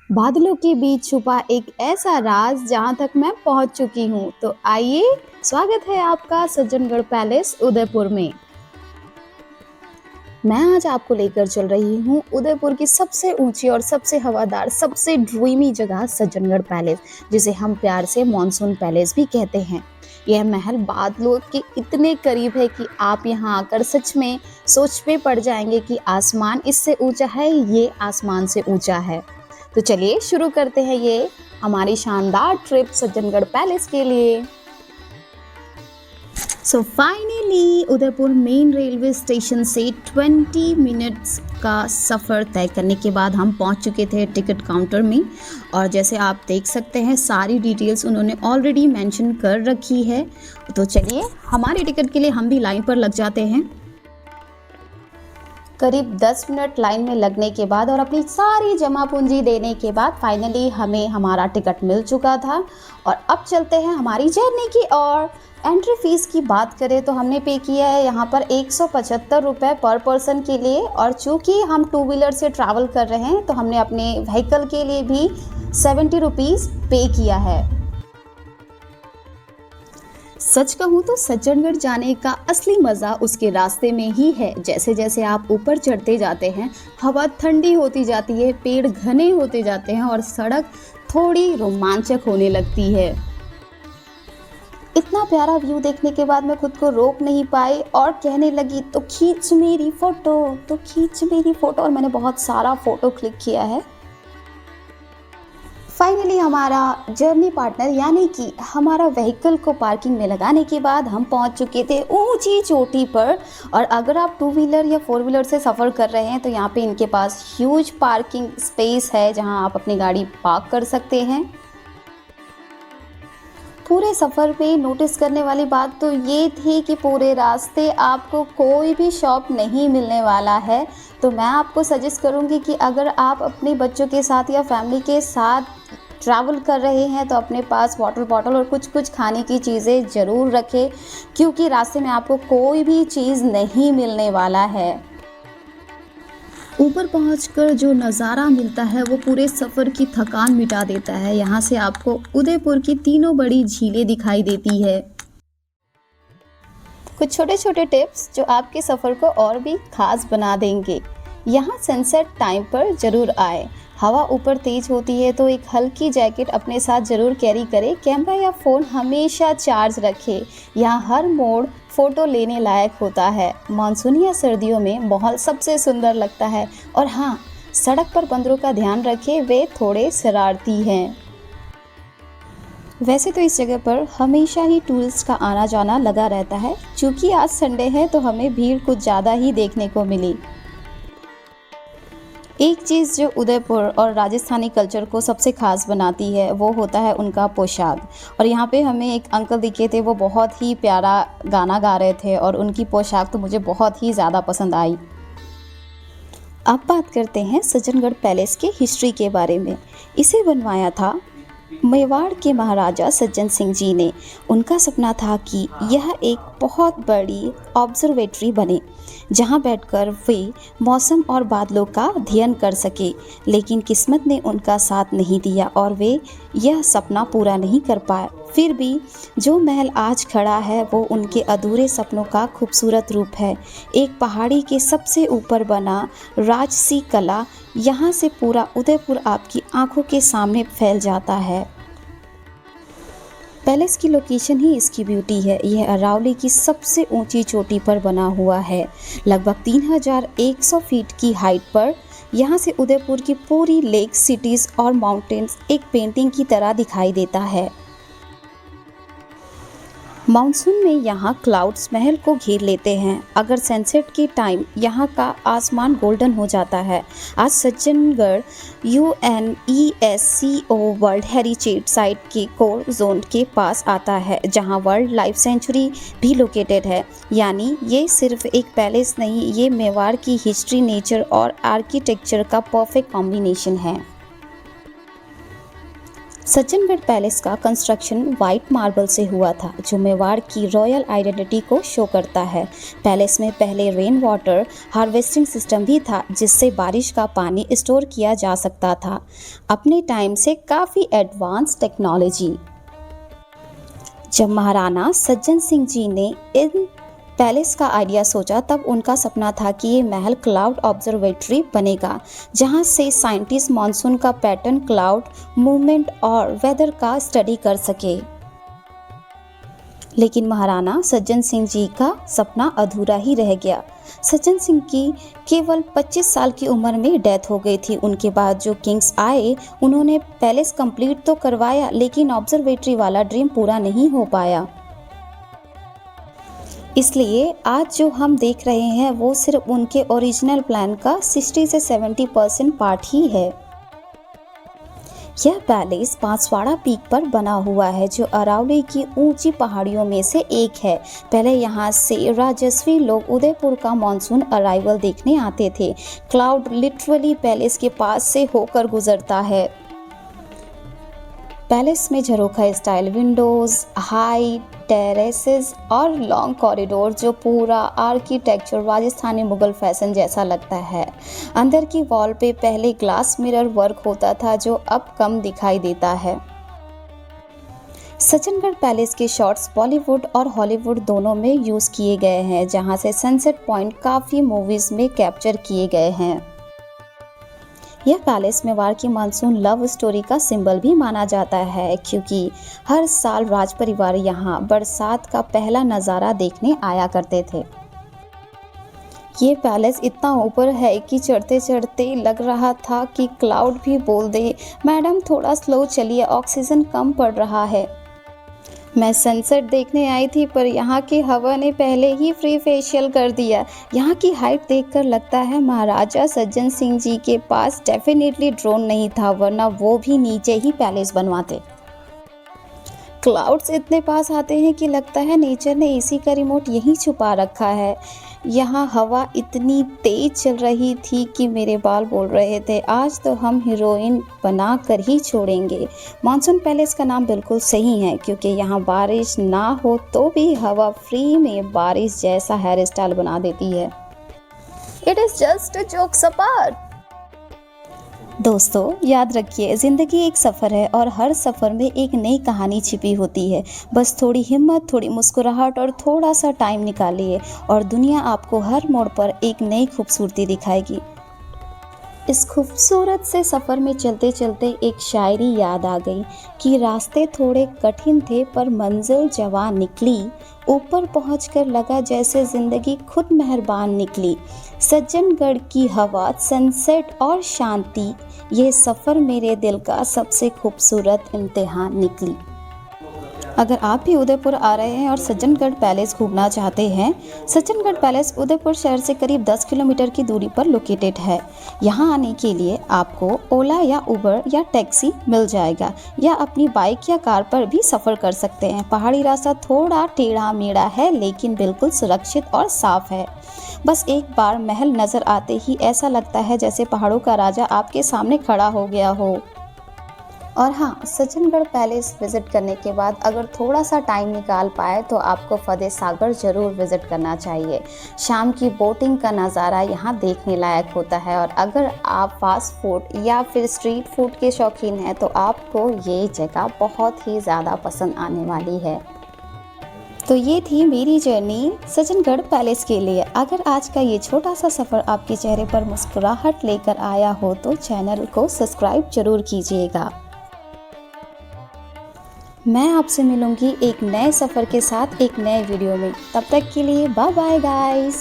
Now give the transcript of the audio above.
बादलों के बीच छुपा एक ऐसा राज जहां तक मैं पहुंच चुकी हूं। तो आइए, स्वागत है आपका सज्जनगढ़ पैलेस उदयपुर में। मैं आज आपको लेकर चल रही हूं उदयपुर की सबसे ऊंची और सबसे हवादार, सबसे ड्रीमी जगह सज्जनगढ़ पैलेस, जिसे हम प्यार से मॉनसून पैलेस भी कहते हैं। यह महल बादलों के इतने करीब है कि आप यहां आकर सच में सोच में पड़ जाएंगे कि आसमान इससे ऊंचा है, ये आसमान से ऊंचा है। तो चलिए शुरू करते हैं ये हमारी शानदार ट्रिप सज्जनगढ़ पैलेस के लिए। So finally Udaipur main railway station से 20 मिनट्स का सफ़र तय करने के बाद हम पहुंच चुके थे टिकट काउंटर में। और जैसे आप देख सकते हैं, सारी डिटेल्स उन्होंने ऑलरेडी मेंशन कर रखी है। तो चलिए, हमारे टिकट के लिए हम भी लाइन पर लग जाते हैं। करीब 10 मिनट लाइन में लगने के बाद और अपनी सारी जमा पूंजी देने के बाद फाइनली हमें हमारा टिकट मिल चुका था। और अब चलते हैं हमारी जर्नी की ओर। एंट्री फीस की बात करें तो हमने पे किया है यहाँ पर 175 रुपये पर पर्सन के लिए। और चूँकि हम 2 व्हीलर से ट्रैवल कर रहे हैं तो हमने अपने व्हीकल के लिए भी 70 रुपीज़ पे किया है। सच कहूँ तो सज्जनगढ़ जाने का असली मज़ा उसके रास्ते में ही है। जैसे जैसे आप ऊपर चढ़ते जाते हैं, हवा ठंडी होती जाती है, पेड़ घने होते जाते हैं और सड़क थोड़ी रोमांचक होने लगती है। इतना प्यारा व्यू देखने के बाद मैं खुद को रोक नहीं पाई और कहने लगी, तो खींच मेरी फ़ोटो, तो खींच मेरी फ़ोटो। और मैंने बहुत सारा फ़ोटो क्लिक किया है। फाइनली हमारा जर्नी पार्टनर यानी कि हमारा व्हीकल को पार्किंग में लगाने के बाद हम पहुंच चुके थे ऊंची चोटी पर। और अगर आप 2 व्हीलर या 4 व्हीलर से सफ़र कर रहे हैं तो यहाँ पे इनके पास ह्यूज पार्किंग स्पेस है जहां आप अपनी गाड़ी पार्क कर सकते हैं। पूरे सफ़र में नोटिस करने वाली बात तो ये थी कि पूरे रास्ते आपको कोई भी शॉप नहीं मिलने वाला है। तो मैं आपको सजेस्ट करूँगी कि अगर आप अपने बच्चों के साथ या फैमिली के साथ ट्रैवल कर रहे हैं तो अपने पास वाटर बॉटल और कुछ खाने की चीज़ें ज़रूर रखें, क्योंकि रास्ते में आपको कोई भी चीज़ नहीं मिलने वाला है। ऊपर पहुंचकर जो नज़ारा मिलता है वो पूरे सफ़र की थकान मिटा देता है। यहाँ से आपको उदयपुर की तीनों बड़ी झीलें दिखाई देती है। कुछ छोटे छोटे टिप्स जो आपके सफ़र को और भी खास बना देंगे। यहाँ सनसेट टाइम पर ज़रूर आए। हवा ऊपर तेज होती है तो एक हल्की जैकेट अपने साथ ज़रूर कैरी करें। कैमरा या फ़ोन हमेशा चार्ज रखें। यहाँ हर मोड़ फ़ोटो लेने लायक होता है। मानसून या सर्दियों में माहौल सबसे सुंदर लगता है। और हाँ, सड़क पर बंदरों का ध्यान रखें, वे थोड़े शरारती हैं। वैसे तो इस जगह पर हमेशा ही टूरिस्ट का आना जाना लगा रहता है। चूँकि आज संडे है तो हमें भीड़ कुछ ज़्यादा ही देखने को मिली। एक चीज़ जो उदयपुर और राजस्थानी कल्चर को सबसे ख़ास बनाती है वो होता है उनका पोशाक। और यहाँ पे हमें एक अंकल दिखे थे, वो बहुत ही प्यारा गाना गा रहे थे और उनकी पोशाक तो मुझे बहुत ही ज़्यादा पसंद आई। अब बात करते हैं सज्जनगढ़ पैलेस के हिस्ट्री के बारे में। इसे बनवाया था मेवाड़ के महाराजा सज्जन सिंह जी ने। उनका सपना था कि यह एक बहुत बड़ी ऑब्जर्वेटरी बने जहां बैठकर वे मौसम और बादलों का अध्ययन कर सके। लेकिन किस्मत ने उनका साथ नहीं दिया और वे यह सपना पूरा नहीं कर पाए। फिर भी जो महल आज खड़ा है वो उनके अधूरे सपनों का खूबसूरत रूप है। एक पहाड़ी के सबसे ऊपर बना राजसी कला, यहाँ से पूरा उदयपुर आपकी आंखों के सामने फैल जाता है। पैलेस की लोकेशन ही इसकी ब्यूटी है। यह अरावली की सबसे ऊंची चोटी पर बना हुआ है, लगभग 3100 फीट की हाइट पर। यहाँ से उदयपुर की पूरी लेक, सिटीज़ और माउंटेन्स एक पेंटिंग की तरह दिखाई देता है। मानसून में यहाँ क्लाउड्स महल को घेर लेते हैं। अगर सनसेट के टाइम यहाँ का आसमान गोल्डन हो जाता है। आज Sajjangarh UNESCO world heritage site के कोर जोन के पास आता है, जहाँ वर्ल्ड लाइफ सेंचुरी भी लोकेटेड है। यानी ये सिर्फ एक पैलेस नहीं, ये मेवाड़ की हिस्ट्री, नेचर और आर्किटेक्चर का परफेक्ट कॉम्बिनेशन है। सज्जनगढ़ पैलेस का कंस्ट्रक्शन वाइट मार्बल से हुआ था, जो मेवाड़ की रॉयल आइडेंटिटी को शो करता है। पैलेस में पहले रेन वाटर हार्वेस्टिंग सिस्टम भी था, जिससे बारिश का पानी स्टोर किया जा सकता था। अपने टाइम से काफ़ी एडवांस टेक्नोलॉजी। जब महाराणा सज्जन सिंह जी ने इन पैलेस का आइडिया सोचा, तब उनका सपना था कि ये महल क्लाउड ऑब्जर्वेटरी बनेगा, जहां से साइंटिस्ट मॉनसून का पैटर्न, क्लाउड मूवमेंट और वेदर का स्टडी कर सके। लेकिन महाराणा सज्जन सिंह जी का सपना अधूरा ही रह गया। सज्जन सिंह की केवल 25 साल की उम्र में डेथ हो गई थी। उनके बाद जो किंग्स आए, उन्होंने पैलेस कंप्लीट तो करवाया, लेकिन ऑब्जर्वेटरी वाला ड्रीम पूरा नहीं हो पाया। इसलिए आज जो हम देख रहे हैं वो सिर्फ उनके ओरिजिनल प्लान का 60 से 70% पार्ट ही है। यह पैलेस बांसवाड़ा पीक पर बना हुआ है, जो अरावली की ऊंची पहाड़ियों में से एक है। पहले यहाँ से राजस्वी लोग उदयपुर का मॉनसून अराइवल देखने आते थे। क्लाउड लिटरली पैलेस के पास से होकर गुजरता है। पैलेस में झरोखा स्टाइल विंडोज, हाई टेरेसेस और लॉन्ग कॉरिडोर, जो पूरा आर्किटेक्चर राजस्थानी मुगल फैशन जैसा लगता है। अंदर की वॉल पे पहले ग्लास मिरर वर्क होता था, जो अब कम दिखाई देता है। सज्जनगढ़ पैलेस के शॉट्स बॉलीवुड और हॉलीवुड दोनों में यूज़ किए गए हैं, जहां से सनसेट पॉइंट काफ़ी मूवीज़ में कैप्चर किए गए हैं। यह पैलेस मेवाड़ की मानसून लव स्टोरी का सिंबल भी माना जाता है, क्योंकि हर साल राज परिवार यहाँ बरसात का पहला नज़ारा देखने आया करते थे। ये पैलेस इतना ऊपर है कि चढ़ते चढ़ते लग रहा था कि क्लाउड भी बोल दे, मैडम थोड़ा स्लो चलिए, ऑक्सीजन कम पड़ रहा है। मैं सनसेट देखने आई थी, पर यहाँ की हवा ने पहले ही फ्री फेशियल कर दिया। यहाँ की हाइट देखकर लगता है महाराजा सज्जन सिंह जी के पास डेफिनेटली ड्रोन नहीं था, वरना वो भी नीचे ही पैलेस बनवाते। क्लाउड्स इतने पास आते हैं कि लगता है नेचर ने एसी का रिमोट यहीं छुपा रखा है। यहाँ हवा इतनी तेज चल रही थी कि मेरे बाल बोल रहे थे, आज तो हम हीरोइन बना कर ही छोड़ेंगे। मानसून पैलेस का नाम बिल्कुल सही है, क्योंकि यहाँ बारिश ना हो तो भी हवा फ्री में बारिश जैसा हेयर स्टाइल बना देती है। It is just a jokes apart. दोस्तों याद रखिए, ज़िंदगी एक सफ़र है और हर सफ़र में एक नई कहानी छिपी होती है। बस थोड़ी हिम्मत, थोड़ी मुस्कुराहट और थोड़ा सा टाइम निकालिए, और दुनिया आपको हर मोड़ पर एक नई खूबसूरती दिखाएगी। इस खूबसूरत से सफ़र में चलते चलते एक शायरी याद आ गई कि रास्ते थोड़े कठिन थे पर मंजिल जवां निकली, ऊपर पहुंचकर लगा जैसे ज़िंदगी खुद मेहरबान निकली। सज्जनगढ़ की हवा, सनसेट और शांति, ये सफ़र मेरे दिल का सबसे खूबसूरत इम्तिहान निकली। अगर आप भी उदयपुर आ रहे हैं और सज्जनगढ़ पैलेस घूमना चाहते हैं, सज्जनगढ़ पैलेस उदयपुर शहर से करीब 10 किलोमीटर की दूरी पर लोकेटेड है। यहाँ आने के लिए आपको ओला या उबर या टैक्सी मिल जाएगा, या अपनी बाइक या कार पर भी सफ़र कर सकते हैं। पहाड़ी रास्ता थोड़ा टेढ़ा मेढ़ा है, लेकिन बिल्कुल सुरक्षित और साफ है। बस एक बार महल नज़र आते ही ऐसा लगता है जैसे पहाड़ों का राजा आपके सामने खड़ा हो गया हो। और हाँ, सज्जनगढ़ पैलेस विज़िट करने के बाद अगर थोड़ा सा टाइम निकाल पाए तो आपको फतेह सागर ज़रूर विज़िट करना चाहिए। शाम की बोटिंग का नज़ारा यहाँ देखने लायक होता है, और अगर आप फास्ट फूड या फिर स्ट्रीट फूड के शौकीन हैं तो आपको ये जगह बहुत ही ज़्यादा पसंद आने वाली है। तो ये थी मेरी जर्नी सज्जनगढ़ पैलेस के लिए। अगर आज का ये छोटा सा सफ़र आपके चेहरे पर मुस्कुराहट लेकर आया हो तो चैनल को सब्सक्राइब जरूर कीजिएगा। मैं आपसे मिलूंगी एक नए सफ़र के साथ एक नए वीडियो में। तब तक के लिए बाय बाय गाइस।